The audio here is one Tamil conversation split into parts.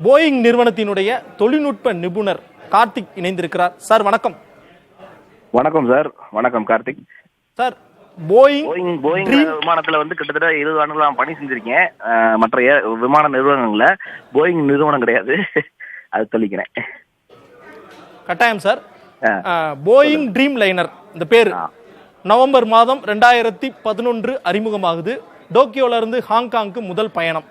போயிங் நிறுவனத்தினுடைய தொழில்நுட்ப நிபுணர் கார்த்திக் இணைந்திருக்கிறார். சார் வணக்கம். வணக்கம் சார். வணக்கம் கார்த்திக் சார். போயிங் விமானத்துல வந்து கிட்டத்தட்ட 20 ஆண்டுகள் பணி செஞ்சிருக்கேன். மற்ற விமான நிறுவனங்கள்ல போயிங் நிறுவனம் கிடையாது. அது சொல்லிக்கிறேன். கட்டாயம் சார். போயிங் ட்ரீம் லைனர் இந்த பேர் நவம்பர் மாதம் 2011 அறிமுகமாகுது. டோக்கியோல இருந்து ஹாங்காங்க்கு முதல் பயணம்.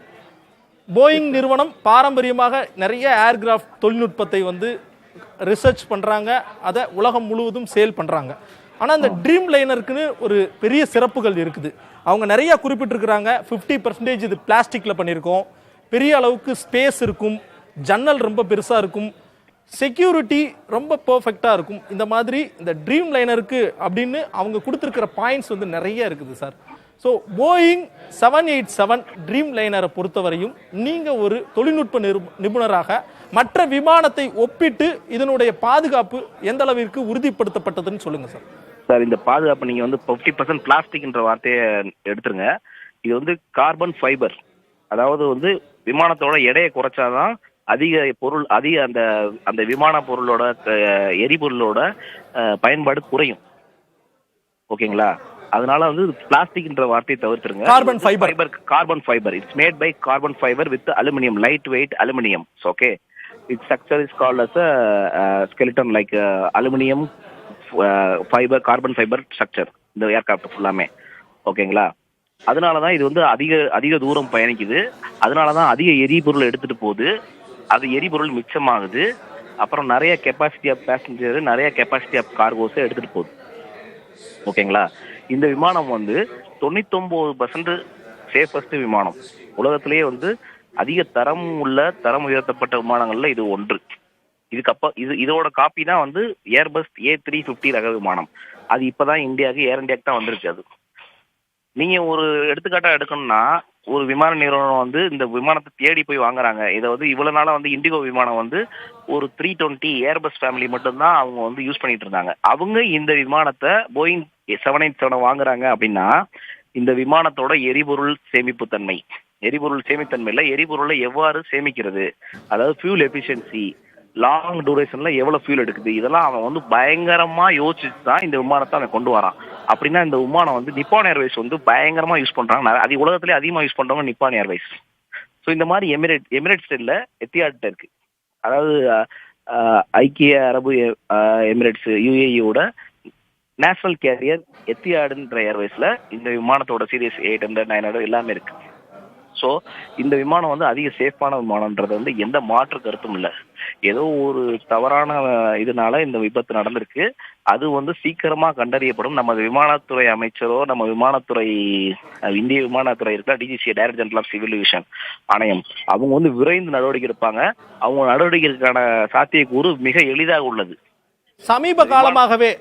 போயிங் நிறுவனம் பாரம்பரியமாக நிறைய ஏர்கிராஃப்ட் தொழில்நுட்பத்தை வந்து ரிசர்ச் பண்றாங்க, அதை உலகம் முழுவதும் சேல் பண்றாங்க. ஆனா இந்த ட்ரீம் லைனருக்குன்னு ஒரு பெரிய சிறப்புகள் இருக்குது. அவங்க நிறைய குறிப்பிட்டிருக்கிறாங்க. 50% இது பிளாஸ்டிக்ல பண்ணியிருக்கோம், பெரிய அளவுக்கு ஸ்பேஸ் இருக்கும், ஜன்னல் ரொம்ப பெருசா இருக்கும், செக்யூரிட்டி ரொம்ப பர்ஃபெக்டா இருக்கும். இந்த மாதிரி இந்த ட்ரீம் லைனருக்கு அப்படின்னு அவங்க கொடுத்துருக்கிற பாயிண்ட்ஸ் வந்து நிறைய இருக்குது சார். ஸோ போயிங் 787 ட்ரீம் லைனரை பொறுத்தவரையும் நீங்க ஒரு தொழில்நுட்ப நிபுணராக மற்ற விமானத்தை ஒப்பிட்டு இதனுடைய பாதுகாப்பு எந்த அளவிற்கு உறுதிப்படுத்தப்பட்டதுன்னு சொல்லுங்க சார். சார், இந்த பாதுகாப்பு நீங்க வந்து 50% பிளாஸ்டிக்ன்ற வார்த்தையை எடுத்துருங்க. இது வந்து கார்பன் ஃபைபர். அதாவது வந்து விமானத்தோட எடையை குறைச்சாதான் அதிக அந்த அந்த விமான பொருளோட எரிபொருளோட பயன்பாடு குறையும். ஓகேங்களா? அதனால வந்து பிளாஸ்டிக்ன்ற வார்த்தையை தவிர்த்துருங்க. Carbon fibre it's made by carbon fibre with aluminium, light weight aluminium. Okay, it's structure is called as skeleton like aluminium fibre, carbon fibre structure இந்த ஏர்கிராஃப்ட் ஃபுல்லாமே. ஓகேங்களா? அதனாலதான் இது வந்து அதிக தூரம் பயணிக்குது. அதனாலதான் அதிக எரிபொருள் எடுத்துட்டு போகுது. அது எரிபொருள் மிச்சமாகுது. அப்புறம் நிறைய கெப்பாசிட்டி ஆஃப் பேசஞ்சர், நிறைய கெப்பாசிட்டி ஆஃப் கார்கோஸை எடுத்துட்டு போகுது. ஓகேங்களா? இந்த விமானம் வந்து 99% சேஃபஸ்ட் விமானம். உலகத்திலேயே வந்து அதிக தரம் உயர்த்தப்பட்ட விமானங்கள்ல இது ஒன்று. இதோட காப்பி தான் வந்து ஏர்பஸ் A350 ரக விமானம். அது இப்பதான் ஏர் இந்தியாவுக்கு தான் வந்திருக்கு. அது நீங்க ஒரு எடுத்துக்காட்டா எடுக்கணும்னா, ஒரு விமான நிறுவனம் வந்து இந்த விமானத்தை தேடி போய் வாங்குறாங்க. இதை வந்து இவ்வளவு நாளா வந்து இண்டிகோ விமானம் வந்து ஒரு 320 ஏர்பஸ் ஃபேமிலி மட்டும்தான் அவங்க வந்து யூஸ் பண்ணிட்டு இருந்தாங்க. அவங்க இந்த விமானத்தை போயிங் 787 வாங்குறாங்க அப்படின்னா, இந்த விமானத்தோட எரிபொருள் சேமித்தன்மையில எரிபொருளை எவ்வாறு சேமிக்கிறது, அதாவது ஃபியூல் எஃபிஷியன்சி, லாங் டூரேஷன்ல எவ்வளவு ஃபியூல் எடுக்குது, இதெல்லாம் அவன் வந்து பயங்கரமா யோசிச்சு தான் இந்த விமானத்தை அவன் கொண்டு வரான். அப்படின்னா இந்த விமானம் வந்து நிப்பான் ஏர்வைஸ் வந்து பயங்கரமா யூஸ் பண்றாங்க. அது உலகத்திலே அதிகமா யூஸ் பண்றவங்க நிப்பான் ஏர்வைஸ். ஸோ இந்த மாதிரி எமிரேட்ஸ் இல்ல, எத்திஹாட் இருக்கு. அதாவது ஐக்கிய அரபு எமிரேட்ஸ் UAE-யோட நேஷனல் கேரியர் எத்திஹாடுன்ற ஏர்வைஸ்ல இந்த விமானத்தோட சீரியஸ் 800, 900 எல்லாமே இருக்கு. ஸோ இந்த விமானம் வந்து அதிக சேஃபான விமானம்ன்றது வந்து எந்த மாற்று கருத்தும் இல்லை. ஏதோ ஒரு தவறான இதனால இந்த விபத்து நடந்திருக்கு. அது வந்து சீக்கிரமா கண்டறியப்படும். நம்ம விமானத்துறை அமைச்சரோ, நம்ம இந்திய விமானத்துறை இருக்க DGCA, director general of civil aviation ஆணையம், அவங்க வந்து விரைந்து நடவடிக்கை எடுப்பாங்க. அவங்க நடவடிக்கைக்கான சாத்தியக்கூறு மிக எளிதாக உள்ளது. சமீப காலமாகவே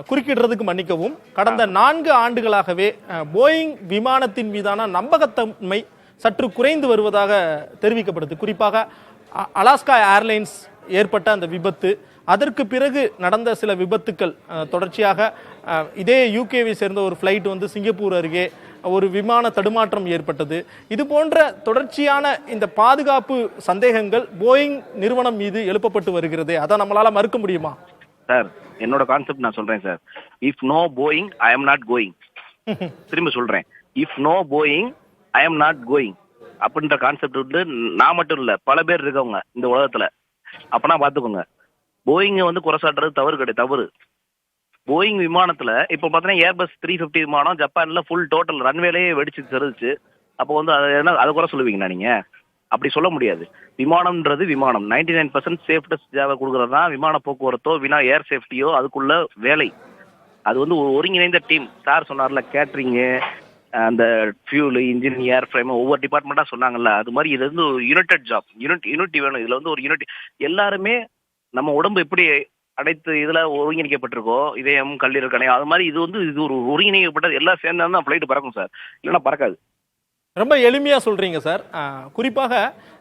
குறுக்கிடுறதுக்கு மன்னிக்கவும், கடந்த 4 ஆண்டுகளாகவே போயிங் விமானத்தின் மீதான நம்பகத்தன்மை சற்று குறைந்து வருவதாக தெரிவிக்கப்படுது. குறிப்பாக அலாஸ்கா ஏர்லைன்ஸ் ஏற்பட்ட அந்த விபத்து, அதற்கு பிறகு நடந்த சில விபத்துக்கள் தொடர்ச்சியாக இதே UKவை சேர்ந்த ஒரு ஃப்ளைட் வந்து சிங்கப்பூர் அருகே ஒரு விமான தடுமாற்றம் ஏற்பட்டது. இது போன்ற தொடர்ச்சியான இந்த பாதுகாப்பு சந்தேகங்கள் போயிங் நிறுவனம் மீது எழுப்பப்பட்டு வருகிறது. அதை நம்மளால மறுக்க முடியுமா? சார், என்னோட கான்செப்ட் நான் சொல்றேன் sir. If no Boeing I am not going. திரும்ப சொல்றேன், if no Boeing I am not going அப்படின்ற கான்செப்ட் வந்து நான் மட்டும் இல்ல, பல பேர் இருக்கவங்க இந்த உலகத்துல. அப்பனா பாத்துக்கோங்க, போயிங்க வந்து குறைசாட்டுறது தவறு. போயிங் விமானத்துல இப்ப பாத்தீங்கன்னா ஏர்பஸ் 350 விமானம் ஜப்பான்ல ஃபுல் டோட்டல் ரன்வேலையே வெடிச்சு தெரிஞ்சு. அப்போ வந்து அதை குறை சொல்லுவீங்களா நீங்க? அப்படி சொல்ல முடியாது. விமானம்ன்றது விமானம் 99% சேஃப்டஸ்ட் ஜாவை கொடுக்கறது தான் விமான போக்குவரத்தோ ஏர் சேஃப்டியோ அதுக்குள்ள வேலை. அது வந்து ஒரு ஒருங்கிணைந்த டீம். சார் சொன்னார்ல, கேட்டரிங்கு, அந்த ஃபியூல், இன்ஜின், ஏர் ஃப்ரேம், ஒவ்வொரு டிபார்ட்மெண்டா சொன்னாங்கல்ல, அது மாதிரி இது வந்து ஒரு யுனைடெட் ஜாப். யூனிட்டி வேணும். இதுல வந்து ஒரு யூனிட்டி. எல்லாருமே நம்ம உடம்பு எப்படி அனைத்து இதுல ஒருங்கிணைக்கப்பட்டிருக்கோ, இதயம், கல்லீரல், கணையம், அது மாதிரி இது ஒரு ஒருங்கிணைக்கப்பட்டது. எல்லாம் சேர்ந்தா தான் ஃபிளைட் பறக்கும் சார், இல்லைன்னா பறக்காது. ரொம்ப எளிமையா சொல்றீங்க சார். குறிப்பாக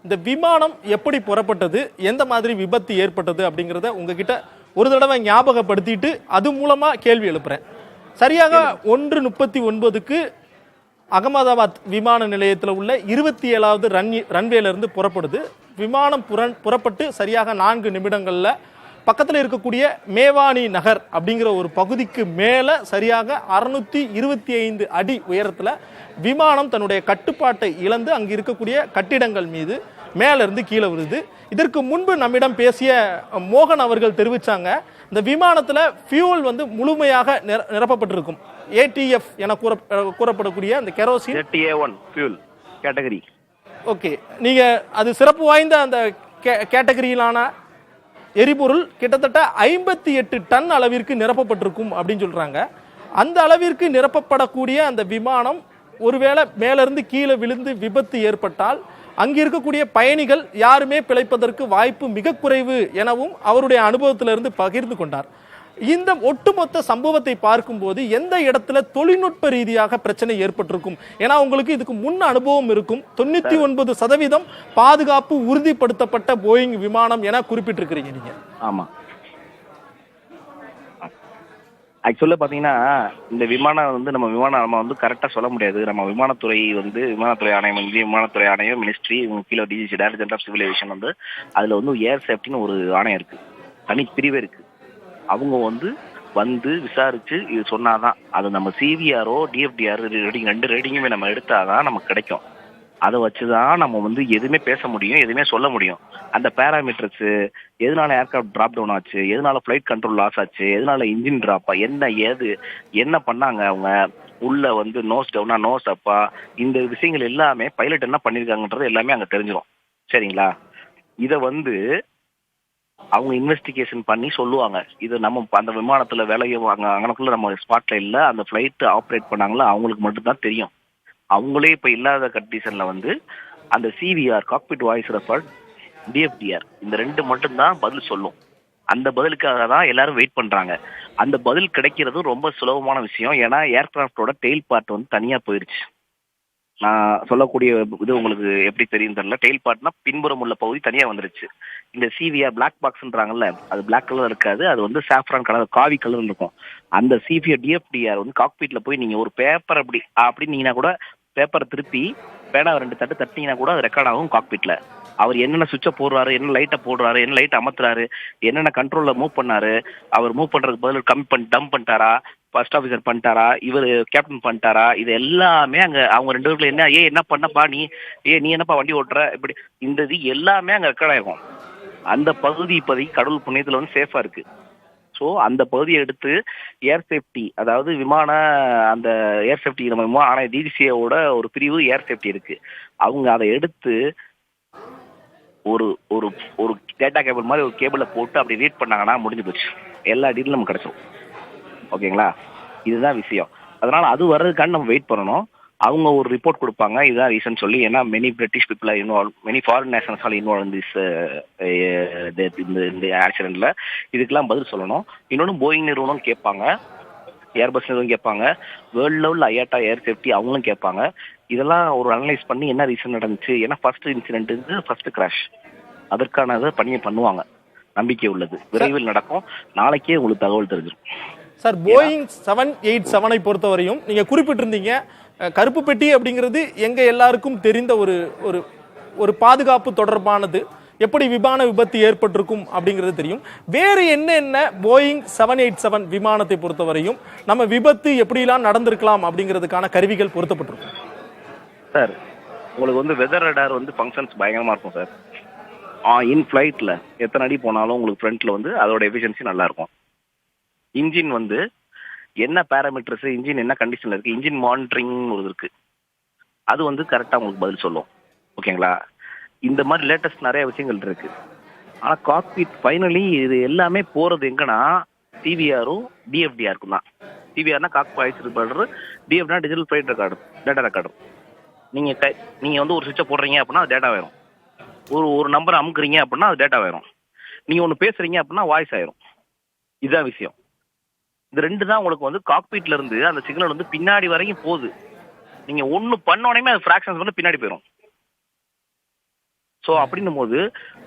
இந்த விமானம் எப்படி புறப்பட்டது, எந்த மாதிரி விபத்து ஏற்பட்டது அப்படிங்கிறத உங்ககிட்ட ஒரு தடவை ஞாபகப்படுத்திட்டு அது மூலமா கேள்வி எழுப்புறேன். சரியாக 1:39க்கு அகமதாபாத் விமான நிலையத்தில் உள்ள 27வது ரன்வேல இருந்து புறப்படுது. விமானம் புறப்பட்டு சரியாக 4 நிமிடங்கள்ல பக்கத்தில் இருக்கக்கூடிய மேவானி நகர் அப்படிங்கிற ஒரு பகுதிக்கு மேலே சரியாக 625 அடி உயரத்தில் விமானம் தன்னுடைய கட்டுப்பாட்டை இழந்து அங்கு இருக்கக்கூடிய கட்டிடங்கள் மீது மேலிருந்து கீழே விழுது. இதற்கு முன்பு நம்மிடம் பேசிய மோகன் அவர்கள் தெரிவித்தாங்க, இந்த விமானத்தில் ஃபியூல் வந்து முழுமையாக நிரப்பப்பட்டிருக்கும். ஏடிஎஃப் என கூறப்படக்கூடிய அந்த கெரோசின் ஃபியூல் கேட்டகரி. ஓகே, நீங்கள் அது சிறப்பு வாய்ந்த அந்த கேட்டகரியிலான எரிபொருள் கிட்டத்தட்ட 58 டன் அளவிற்கு நிரப்பப்பட்டிருக்கும் அப்படின்னு சொல்றாங்க. அந்த அளவிற்கு நிரப்பப்படக்கூடிய அந்த விமானம் ஒருவேளை மேலிருந்து கீழே விழுந்து விபத்து ஏற்பட்டால் அங்கு இருக்கக்கூடிய பயணிகள் யாருமே பிழைப்பதற்கு வாய்ப்பு மிக குறைவு எனவும் அவருடைய அனுபவத்திலிருந்து பகிர்ந்து கொண்டார். இந்த ஒட்டுமொத்த சம்பவத்தை பார்க்கும்போது எந்த இடத்துல தொழில்நுட்ப ரீதியாக பிரச்சனை ஏற்பட்டிருக்கும்? ஏன்னா உங்களுக்கு இதுக்கு முன் அனுபவம் இருக்கும். 99% பாதுகாப்பு உறுதிப்படுத்தப்பட்ட போயிங் விமானம் என குறிப்பிட்டிருக்கிறீங்க நீங்க. ஆமா, ஆக்சுவலா பாத்தீங்கன்னா இந்த விமானம் வந்து நம்ம வந்து கரெக்டா சொல்ல முடியாது. நம்ம விமானத்துறை ஆணையம், இந்திய விமானத்துறை ஆணையம், மினிஸ்ட்ரி, கீழே DGC director general of civil aviation வந்து அதுல வந்து ஏர் சேஃப்டின்னு ஒரு ஆணையம் இருக்கு, தனி பிரிவே இருக்கு. அவங்க வந்து விசாரிச்சு இது சொன்னாதான் அது நம்ம சிவிஆரோ டிஎஃப்டிஆர் ரெண்டு ரேட்டிங்குமே நம்ம எடுத்தாதான் நமக்கு கிடைக்கும். அதை வச்சுதான் நம்ம வந்து எதுவுமே பேச முடியும், எதுவுமே சொல்ல முடியும். அந்த பேராமீட்டர்ஸ், எதனால ஏர்கிராஃப்ட் டிராப் டவுன் ஆச்சு, எதனால ஃபிளைட் கண்ட்ரோல் லாஸ் ஆச்சு, எதனால இன்ஜின் டிராப்பா, என்ன பண்ணாங்க அவங்க உள்ள வந்து நோஸ் டவுனா நோஸ் அப்பா, இந்த விஷயங்கள் எல்லாமே பைலட் என்ன பண்ணிருக்காங்கன்றது எல்லாமே அங்க தெரிஞ்சிடும். சரிங்களா? இதை வந்து அவங்க இன்வெஸ்டிகேஷன் பண்ணி சொல்லுவாங்க. இது நம்ம அந்த விமானத்துல வேலையை அங்கனக்குள்ள நம்ம ஸ்பாட்ல இல்ல, அந்த ஃபிளைட் ஆப்ரேட் பண்ணாங்களா அவங்களுக்கு மட்டும்தான் தெரியும். அவங்களே இப்ப இல்லாத கண்டிஷன்ல வந்து அந்த சிவிஆர், காக்பிட் வாய்ஸ் ரெக்கார்ட், டிஎஃப்டிஆர், இந்த 2 மட்டும்தான் பதில் சொல்லும். அந்த பதிலுக்காக தான் எல்லாரும் வெயிட் பண்றாங்க. அந்த பதில் கிடைக்கிறது ரொம்ப சுலபமான விஷயம். ஏன்னா ஏர்கிராஃப்டோட டெயில் பார்ட் வந்து தனியா போயிருச்சு. நான் சொல்லக்கூடிய இது உங்களுக்கு எப்படி தெரியும் தெரியல. டெயில் பார்ட்னா பின்புறம் உள்ள பகுதி தனியா வந்துருச்சு. இந்த சிவிஆர் பிளாக் பாக்ஸ்ன்றாங்கல்ல, அது பிளாக் கலர் இருக்காது, அது வந்து சாஃப்ரான் கலர், காவி கலர் இருக்கும். அந்த சிவிஆர் டிஎஃப்டிஆர் வந்து காக்பீட்ல போய் நீங்க ஒரு பேப்பர் அப்படின்னீங்கன்னா கூட, பேப்பரை திருப்பி பேனா 2 தட்டு தட்டினீங்கன்னா கூட அது ரெக்கார்ட் ஆகும் காக்பீட்ல. அவர் என்னென்ன சுவிட்சை போடுறாரு, என்ன லைட்டை போடுறாரு, என்ன லைட் அமர்த்துறாரு, என்னென்ன கண்ட்ரோல்ல மூவ் பண்ணாரு, அவர் மூவ் பண்றதுக்கு பதில் டம்ப் பண்ணிட்டாரா, ஃபர்ஸ்ட் ஆஃபீஸர் பண்ணிட்டாரா, இவர் கேப்டன் பண்ணிட்டாரா, இது எல்லாமே அங்க அவங்க 2 பேருக்குள்ள என்ன பண்ணப்பா நீ என்னப்பா வண்டி ஓட்டுற, இப்படி இந்த இது எல்லாமே அங்க ரெக்கார்ட் ஆகும். அந்த பகுதி இப்போதைக்கு கடவுள் புண்ணியத்துல வந்து சேஃபா இருக்கு. ஸோ அந்த பகுதியை எடுத்து ஏர் சேஃப்டி, அதாவது அந்த ஏர் சேஃப்டி நம்ம ஆனால் டிஜிசியோட ஒரு பிரிவு ஏர் சேஃப்டி இருக்கு. அவங்க அதை எடுத்து ஒரு ஒரு ஒரு டேட்டா கேபிள் மாதிரி ஒரு கேபிளை போட்டு அப்படி ரீட் பண்ணாங்கன்னா முடிஞ்சு போச்சு, எல்லா டீட்டெயிலும் நமக்கு கிடைச்சிடும். ஓகேங்களா? இதுதான் விஷயம். அதனால அது வர்றதுக்கான நம்ம வெயிட் பண்ணணும். அவங்க ஒரு ரிப்போர்ட் கொடுப்பாங்க, இதுதான் ரீசன் சொல்லி. ஏன்னா many British people are involve, many foreign nationals are involve in this இந்த ஆக்சிடென்ட்ல. இதுக்கெல்லாம் பதில் சொல்லணும். இன்னொன்று போயிங் நிறுவனம் கேட்பாங்க, ஏர்பஸ் நிறுவனம் கேட்பாங்க, வேர்ல்டு லெவலில் ஐயாட்டா ஏர் சேஃப்டி அவங்களும் கேட்பாங்க. இதெல்லாம் ஒரு அனலைஸ் பண்ணி என்ன ரீசன் நடந்துச்சு, ஏன்னா ஃபர்ஸ்ட் இன்சிடென்ட் ஃபர்ஸ்ட் கிராஷ், அதற்கான பணியை பண்ணுவாங்க. நம்பிக்கை உள்ளது, விரைவில் நடக்கும். நாளைக்கே உங்களுக்கு தகவல் தெரிஞ்சிடும். சார், போயிங் 787 பொறுத்தவரையும் நீங்க குறிப்பிட்டிருந்தீங்க, கருப்பு பெட்டி அப்படிங்கிறது எங்க எல்லாருக்கும் தெரிந்த ஒரு பாதுகாப்பு தொடர்பானது. எப்படி விமான விபத்து ஏற்பட்டிருக்கும் அப்படிங்கிறது தெரியும். வேறு என்ன போயிங் 787 விமானத்தை பொறுத்தவரையும் நம்ம விபத்து எப்படிலாம் நடந்திருக்கலாம் அப்படிங்கிறதுக்கான கருவிகள் பொருத்தப்பட்டிருக்கும்? சார், உங்களுக்கு வந்து வெதர் ரடார் வந்து ஃபங்க்ஷன்ஸ் பயங்கரமா இருக்கும் சார். இன் ஃபிளைட்ல எத்தனை அடி போனாலும் உங்களுக்கு ஃப்ரண்ட்ல வந்து அதோட எஃபிஷியன்சி நல்லா இருக்கும். இன்ஜின் வந்து என்ன பேராமீட்டர்ஸ், இன்ஜின் என்ன கண்டிஷன்ல இருக்கு, இன்ஜின் மானிட்டரிங் ஒரு இருக்கு, அது வந்து கரெக்டா உங்களுக்கு பதில் சொல்லும். ஓகேங்களா? இந்த மாதிரி லேட்டஸ்ட் நிறைய விஷயங்கள் இருக்கு. ஆனா காக்பிட் ஃபைனலி இது எல்லாமே போறது எங்கன்னா சிவிஆரும் டிஎஃப்டிஆருக்கும் தான். சிவிஆர்னா cock voice recorder, DFDR digital flight recorder, data recorder. நீங்க வந்து ஒரு சுவிட்சை போடுறீங்க அப்படின்னா அது டேட்டா ஆயிரும். ஒரு நம்பர் அமுக்குறீங்க அப்படின்னா அது டேட்டா ஆயிரும். நீங்க ஒன்று பேசுறீங்க அப்படின்னா வாய்ஸ் ஆயிரும். இதுதான் விஷயம். இது 2 தான் உங்களுக்கு வந்து காக்பீட்ல இருந்து அந்த சிக்னல் வந்து பின்னாடி வரைக்கும் போகுது. நீங்க ஒண்ணு பண்ண உடனே அது ஃபிராக்ஷன்ஸ் வந்து பின்னாடி போயிடும். ஸோ அப்படின்னும் போது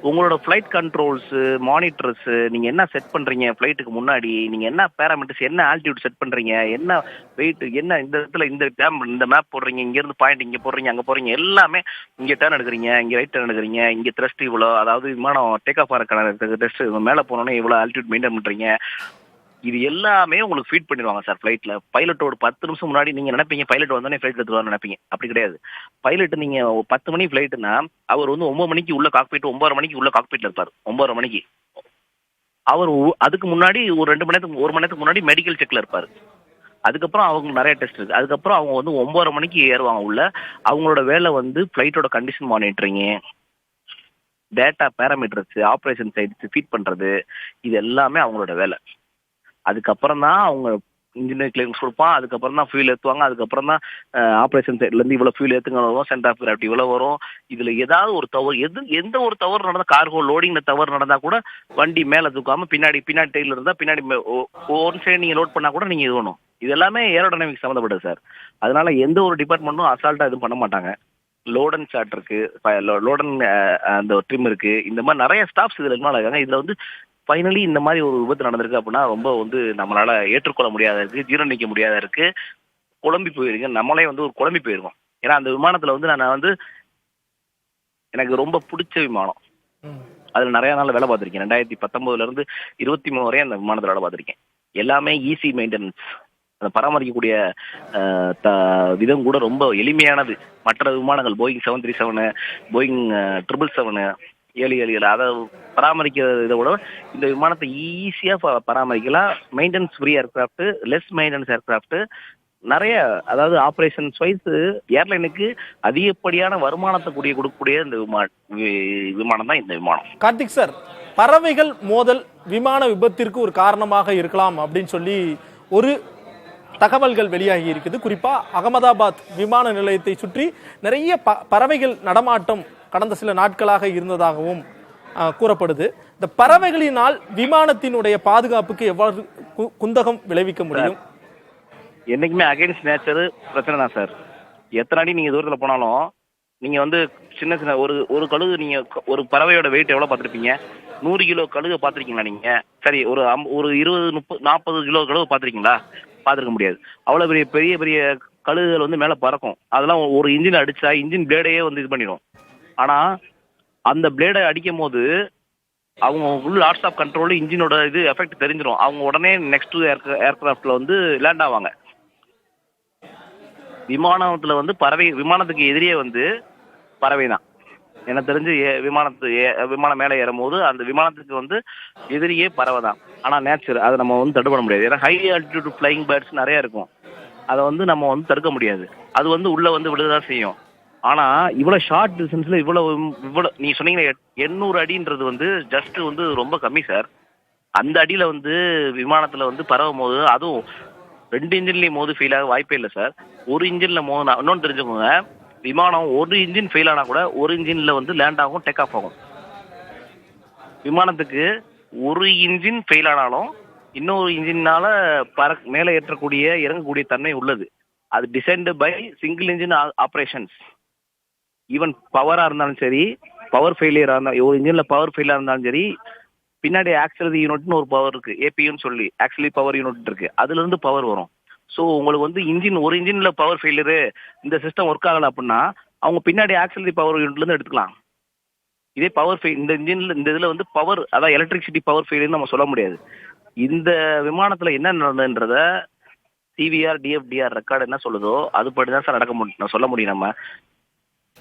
உங்களோட ஃபிளைட் கண்ட்ரோல்ஸ், மானிட்டர்ஸ், நீங்க என்ன செட் பண்றீங்க ஃபிளைட்டுக்கு முன்னாடி, நீங்க என்ன பேராமீட்டர்ஸ், என்ன ஆல்டிடியூட் செட் பண்றீங்க, என்ன வெயிட், என்ன இந்த இடத்துல இந்த மேப் போடுறீங்க, இங்க இருந்து பாயிண்ட் இங்க போடுறீங்க, அங்க போறீங்க, எல்லாமே இங்க டர்ன் எடுக்கிறீங்க, இங்க ரைட் டர்ன் எடுக்கிறீங்க, இங்க த்ரஸ்ட் இவ்வளோ, அதாவது விமானம் டேக் ஆஃப் ஆகிறக்கான டெஸ்ட் மேலே போனோன்னே இவ்வளோ ஆல்டிடியூட் மெயின்டைன் பண்றீங்க, இது எல்லாமே உங்களுக்கு ஃபீட் பண்ணிடுவாங்க சார் ஃபிளைட்ல. பைலட்டோட 10 நிமிஷம் முன்னாடி நீங்க நினைப்பீங்க பைலட் வந்தோடனே ஃபிளைட் எடுத்துருவான்னு நினைப்பீங்க. அப்படி கிடையாது. பைலட் நீங்க 10 மணி ஃபிளைட்னா அவர் வந்து 9 மணிக்கு உள்ள காக்பீட், 9:30 மணிக்கு உள்ள காக்பீட்ல இருப்பார். 9:30 மணிக்கு அவர் அதுக்கு முன்னாடி ஒரு 2 மணி நேரத்துக்கு 1 மணி நேரத்துக்கு முன்னாடி மெடிக்கல் செக்ல இருப்பாரு. அதுக்கப்புறம் அவங்க நிறைய டெஸ்ட் இருக்கு. அதுக்கப்புறம் அவங்க வந்து 9:30 மணிக்கு ஏறுவாங்க உள்ள. அவங்களோட வேலை வந்து ஃபிளைட்டோட condition monitoring, data parameters, operation sites feed பண்றது, இது எல்லாமே அவங்களோட வேலை. அதுக்கப்புறம் தான் அவங்க இன்ஜினியர் கிளியரன்ஸ் கொடுப்பான். அதுக்கப்புறம் தான் ஃபியூல் ஏற்றுவாங்க. அதுக்கப்புறம் தான் ஆப்ரேஷன் சைட்லேருந்து இவ்வளோ ஃபியூல் ஏற்றுங்க வரும், சென்டர் ஆஃப் கிராவிட்டி இவ்வளோ வரும். இதில் ஏதாவது ஒரு தவறு, எந்த ஒரு தவறு நடந்தால், கார்கோ லோடிங்கில் தவறு நடந்தால் கூட வண்டி மேலே தூக்காமல் பின்னாடி டெய்லில் இருந்தால் பின்னாடி ஒன் சைடு நீங்கள் லோட் பண்ணால் கூட நீங்கள் இது வேணும். இது எல்லாமே ஏரோடைனமிக்ஸ் சம்மந்தப்பட்டது சார். அதனால எந்த ஒரு டிபார்ட்மெண்ட்டும் அசால்ட்டாக எதுவும் பண்ண மாட்டாங்க. லோடன் சார்ட் இருக்கு, லோடன் அந்த ட்ரிம் இருக்கு, இந்த மாதிரி நிறைய ஸ்டாஃப்ஸ் இதில் இன்வால்வ் ஆகாங்க. இதில் வந்து ஃபைனலி இந்த மாதிரி ஒரு விபத்து நடந்திருக்கு அப்படின்னா ரொம்ப வந்து நம்மளால ஏற்றுக்கொள்ள முடியாத இருக்கு, ஜீரணிக்க முடியாத இருக்கு, குழம்பி போயிருங்க. நம்மளே வந்து ஒரு குழம்பி போயிருக்கோம். ஏன்னா அந்த விமானத்துல வந்து நான் வந்து எனக்கு ரொம்ப பிடிச்ச விமானம். அதுல நிறைய நாள் வேலை பார்த்திருக்கேன். 2019 இருந்து 23 வரையும் அந்த விமானத்துல வேலை பார்த்திருக்கேன். எல்லாமே ஈஸி மெயின்டெனன்ஸ். அதை பராமரிக்கக்கூடிய விதம் கூட ரொம்ப எளிமையானது. மற்ற விமானங்கள் போயிங் 737, போயிங் 777, 777 அதை பராமரிக்கிற இதை விட இந்த விமானத்தை ஈஸியாக பராமரிக்கலாம். Maintenance free aircraft, less maintenance aircraft, நிறைய, அதாவது ஆப்ரேஷன்ஸ் வைஸ் ஏர்லைனுக்கு அதிகப்படியான வருமானத்தை கொடுக்கக்கூடிய இந்த விமானம் தான் இந்த விமானம். கார்த்திக் சார், பறவைகள் மோதல் விமான விபத்திற்கு ஒரு காரணமாக இருக்கலாம் அப்படின்னு சொல்லி ஒரு தகவல்கள் வெளியாகி இருக்குது. குறிப்பா அகமதாபாத் விமான நிலையத்தை சுற்றி நிறைய பறவைகள் நடமாட்டம் கடந்த சில நாட்களாக இருந்ததாகவும் கூறப்படுது. இந்த பறவைகளினால் விமானத்தினுடைய பாதுகாப்புக்கு எவ்வாறு குந்தகம் விளைவிக்க முடியும்? என்னைக்குமே அகைன்ஸ்ட் நேச்சர் பிரச்சனை தான் சார். எத்தனை அடி நீங்க தூரத்தில் போனாலும் நீங்க வந்து சின்ன சின்ன ஒரு கழுகு, நீங்க ஒரு பறவையோட வெயிட் எவ்வளவு பார்த்துருப்பீங்க? 100 கிலோ கழுகை பார்த்துருக்கீங்களா நீங்க? சரி, ஒரு 20, 30, 40 கிலோ கழுகு பார்த்துருக்கீங்களா? பார்த்துருக்க முடியாது. அவ்வளோ பெரிய பெரிய கழுகுகள் வந்து மேலே பறக்கும். அதெல்லாம் ஒரு இன்ஜின் அடிச்சா இன்ஜின் பிளேடையே வந்து இது பண்ணிடும். ஆனால் அந்த பிளேடை அடிக்கும் போது அவங்க உள்ள லாட்ஸ் ஆஃப் கண்ட்ரோல், இன்ஜினோட இது எஃபெக்ட் தெரிஞ்சிடும். அவங்க உடனே நெக்ஸ்ட் ஏர்கிராஃப்ட்ல வந்து லேண்ட் ஆவாங்க. விமானத்தில் வந்து விமானத்துக்கு எதிரியே வந்து பறவை தான். எனக்கு தெரிஞ்சு விமானம் மேலே ஏறும் போது அந்த விமானத்துக்கு வந்து எதிரியே பறவை தான். ஆனால் நேச்சர் அதை நம்ம வந்து தடுக்க முடியாது. ஏன்னா ஹை ஆல்டிடியூட் ஃப்ளைங் பேர்ட்ஸ் நிறைய இருக்கும். அதை வந்து நம்ம வந்து தடுக்க முடியாது. அது வந்து உள்ள வந்து விடுதான் செய்யும். ஆனா இவ்வளவு ஷார்ட் டிஸ்டன்ஸ்ல இவ்வளவு நீங்க சொன்னீங்க 800 அடின்றது வந்து ஜஸ்ட் வந்து ரொம்ப கம்மி சார். அந்த அடியில வந்து விமானத்துல வந்து பறவும் போது, அதுவும் 2 இன்ஜின்லயும் மோது ஃபெயில் ஆக வாய்ப்பே இல்லை சார். ஒரு இன்ஜின்ல மோதுனா, இன்னொன்று தெரிஞ்சுக்கோங்க, விமானம் ஒரு இன்ஜின் ஃபெயில் ஆனா கூட ஒரு இன்ஜின்ல வந்து லேண்ட் ஆகும், டேக் ஆஃப் ஆகும். விமானத்துக்கு ஒரு இன்ஜின் ஃபெயில் ஆனாலும் இன்னொரு இன்ஜினால மேலே ஏற்றக்கூடிய இறங்கக்கூடிய தன்மை உள்ளது. அது designed by single engine operations. Even பவரா இருந்தாலும் சரி, பவர் ஃபெயிலியரா இருந்தாலும், ஒரு இன்ஜின்ல பவர் ஃபெயிலியரா இருந்தாலும் சரி, பின்னாடி ஆக்சிலரி யூனிட்னு ஒரு பவர் இருக்கு, ஏபியூன்னு சொல்லி ஆக்சுவலி பவர் யூனிட் இருக்கு, அதுல இருந்து பவர் வரும். ஸோ உங்களுக்கு வந்து ஒரு இன்ஜின்ல பவர் ஃபெயிலியரு, இந்த சிஸ்டம் ஒர்க் ஆகல அப்படின்னா அவங்க பின்னாடி ஆக்சிலரி பவர் யூனிட்ல இருந்து எடுத்துக்கலாம். இதே பவர் இந்த இன்ஜின்ல இந்த இதுல வந்து பவர், அதான் எலக்ட்ரிசிட்டி பவர் ஃபெயிலியர் நம்ம சொல்ல முடியாது. இந்த விமானத்துல என்ன நடந்ததுன்றத சிவிஆர் டிஎஃப்டிஆர் ரெக்கார்டு என்ன சொல்லுதோ அதுபடி தான் சார் நான் சொல்ல முடியும்.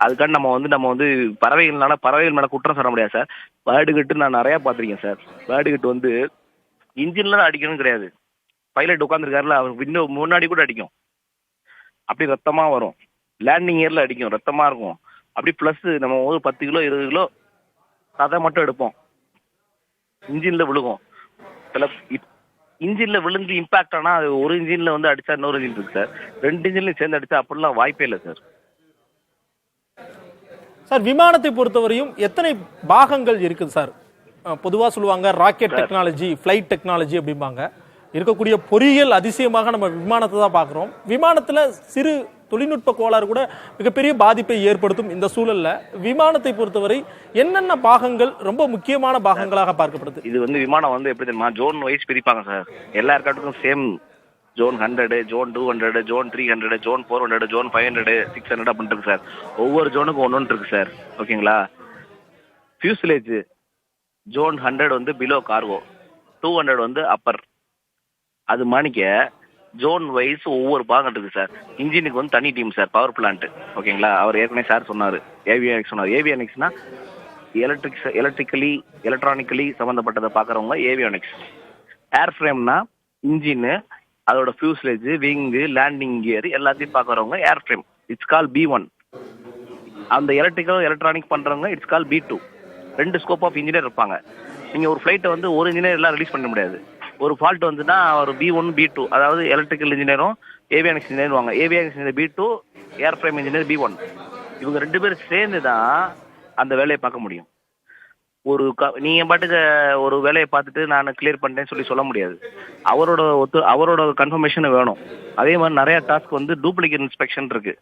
அதுக்காண்டி நம்ம வந்து பறவைகள் மேல குற்றம் சொல்ல முடியாது சார். பேர்டு கட்டு நான் நிறைய பார்த்துருக்கேன் சார். பேர்டு கட்டு வந்து இன்ஜின்ல தான் அடிக்கணும் கிடையாது. பைலட் உட்காந்துருக்காருல, அவர் விண்டோ முன்னாடி கூட அடிக்கும். அப்படி ரத்தமா வரும். லேண்டிங் இயர்ல அடிக்கும், ரத்தமா இருக்கும். அப்படி பிளஸ் நம்ம ஒரு 10 கிலோ 20 கிலோ அதை மட்டும் எடுப்போம், இன்ஜின்ல விழுகும். சில இன்ஜின்ல விழுந்து இம்பாக்ட் ஆனா அது ஒரு இன்ஜின்ல வந்து அடிச்சா இன்னொரு இன்ஜின் இருக்கு சார். 2 இன்ஜின்லயும் சேர்ந்து அடிச்சா அப்படிலாம் வாய்ப்பே இல்லை சார். சார், விமானத்தை பொறுத்தவரையும் எத்தனை பாகங்கள் இருக்குது சார்? பொதுவாக சொல்லுவாங்க ராக்கெட் டெக்னாலஜி, ஃபிளைட் டெக்னாலஜி அப்படிம்பாங்க. இருக்கக்கூடிய பொறியியல் அதிசயமாக நம்ம விமானத்தை தான் பார்க்குறோம். விமானத்தில் சிறு தொழில்நுட்ப கோளாறு கூட மிகப்பெரிய பாதிப்பை ஏற்படுத்தும். இந்த சூழல்ல விமானத்தை பொறுத்தவரை என்னென்ன பாகங்கள் ரொம்ப முக்கியமான பாகங்களாக பார்க்கப்படுது? இது வந்து விமானம் வந்து எப்படி தெரியுமா, ஜோன் வைஸ் பிரிப்பாங்க சார். எல்லா ஏர்கிராஃப்ட்டுக்கும் same zone 100, zone 200, zone 300, zone 400, zone 500, 600 அப்படின்னு இருக்கு சார். ஒவ்வொரு ஜோனுக்கும் ஒன்று இருக்கு சார். ஓகேங்களா? ஃபியூஸ்லேஜ் ஜோன் 100 வந்து பிலோ கார்கோ, 200 வந்து அப்பர். அது மாணிக்க ஜோன் வைஸ் ஒவ்வொரு பாகம் இருக்கு சார். இன்ஜினுக்கு வந்து தனி டீம் சார், பவர் பிளான்ட். ஓகேங்களா? அவர் ஏற்கனவே சார் சொன்னார், ஏவியானிக்ஸ் சொன்னார். ஏவியானிக்ஸ்னா எலக்ட்ரானிக்கலி சம்மந்தப்பட்டதை பார்க்குறவங்க ஏவியானிக்ஸ். ஏர் ஃப்ரேம்னா இன்ஜினு, அதோட ஃபியூஸ்லேஜ், விங்கு, லேண்டிங் கியர் எல்லாத்தையும் பார்க்குறவங்க ஏர் ஃப்ரேம். It's call B1. அந்த எலக்ட்ரானிக் பண்ணுறவங்க it's call B2. 2 scope of engineer இருப்பாங்க. நீங்கள் ஒரு ஃப்ளைட்டை வந்து ஒரு இன்ஜினியர் எல்லாம் ரிலீஸ் பண்ண முடியாது. ஒரு ஃபால்ட் வந்துன்னா ஒரு B1, B2, அதாவது எலக்ட்ரிக்கல் இன்ஜினியரும் ஏவியானிக்ஸ் இன்ஜினியர் வாங்க. ஏவியானிக்ஸ் இன்ஜினியர் B2, ஏர் ஃப்ரேம் இன்ஜினியர் B1. இவங்க 2 பேரும் சேர்ந்து தான் அந்த வேலையை பார்க்க முடியும். நீங்கள் பாட்டுக்கு ஒரு வேலையை பார்த்துட்டு நான் கிளியர் பண்ணிட்டேன்னு சொல்ல முடியாது. அவரோட கன்ஃபர்மேஷன் வேணும். அதே மாதிரி நிறைய டாஸ்க் வந்து டூப்ளிகேட் இன்ஸ்பெக்ஷன் இருக்கு.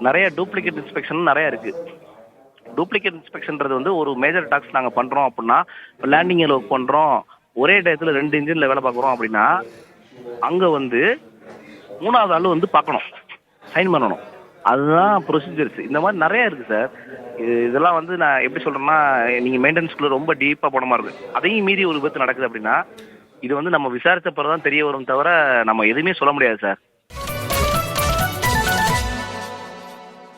நிறைய டூப்ளிகேட் இன்ஸ்பெக்ஷன் நிறைய இருக்கு. டூப்ளிகேட் இன்ஸ்பெக்ஷன்றது வந்து ஒரு மேஜர் டாஸ்க் நாங்கள் பண்ணுறோம் அப்படின்னா, லேண்டிங்கில் ஒர்க் பண்ணுறோம், ஒரே டயத்தில் 2 இன்ஜினில் வேலை பார்க்குறோம் அப்படின்னா, அங்கே வந்து 3வது ஆள் வந்து பார்க்கணும், சைன் பண்ணணும். அதுதான் ப்ரொசீஜர்ஸ். இந்த மாதிரி நிறைய இருக்குது சார். இதெல்லாம் வந்து நான் எப்படி சொல்கிறேன்னா, நீங்கள் மெயின்டெனன்ஸ்குள்ளே ரொம்ப டீப்பாக போன மாதிரி இருக்குது. அதையும் மீறி ஒரு விபத்து நடக்குது அப்படின்னா, இது வந்து நம்ம விசாரித்த பிறகு தான் தெரிய வரும் தவிர நம்ம எதுவுமே சொல்ல முடியாது சார்.